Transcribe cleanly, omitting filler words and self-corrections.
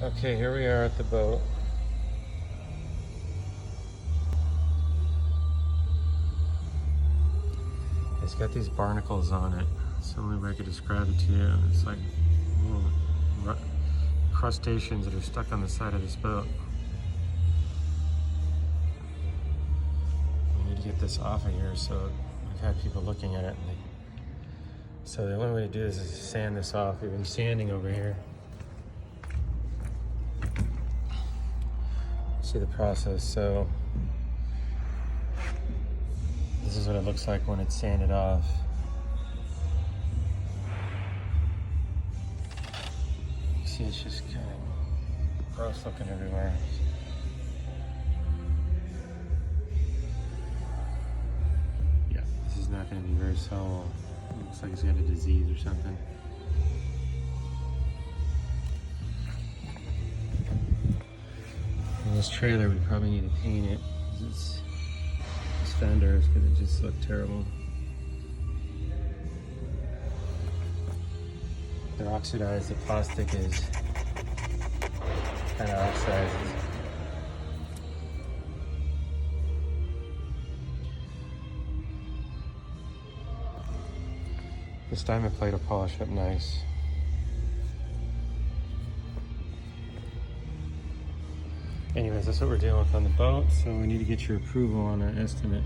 Okay, here we are at the boat. It's got these barnacles on it. It's the only way I could describe it to you. It's like little crustaceans that are stuck on the side of this boat. We need to get this off of here, so I've had people looking at it. So the only way to do this is to sand this off. We've been sanding over here. See the process. So this is what it looks like when it's sanded off. You see, it's just kind of gross looking everywhere. Yeah, this is not going to be very solid. It looks like it's got a disease or something. In this trailer, we probably need to paint it. This fender is going to just look terrible. They're oxidized. The plastic is kind of oxidized. This diamond plate will polish up nice. Anyways, that's what we're dealing with on the boat, so we need to get your approval on our estimate.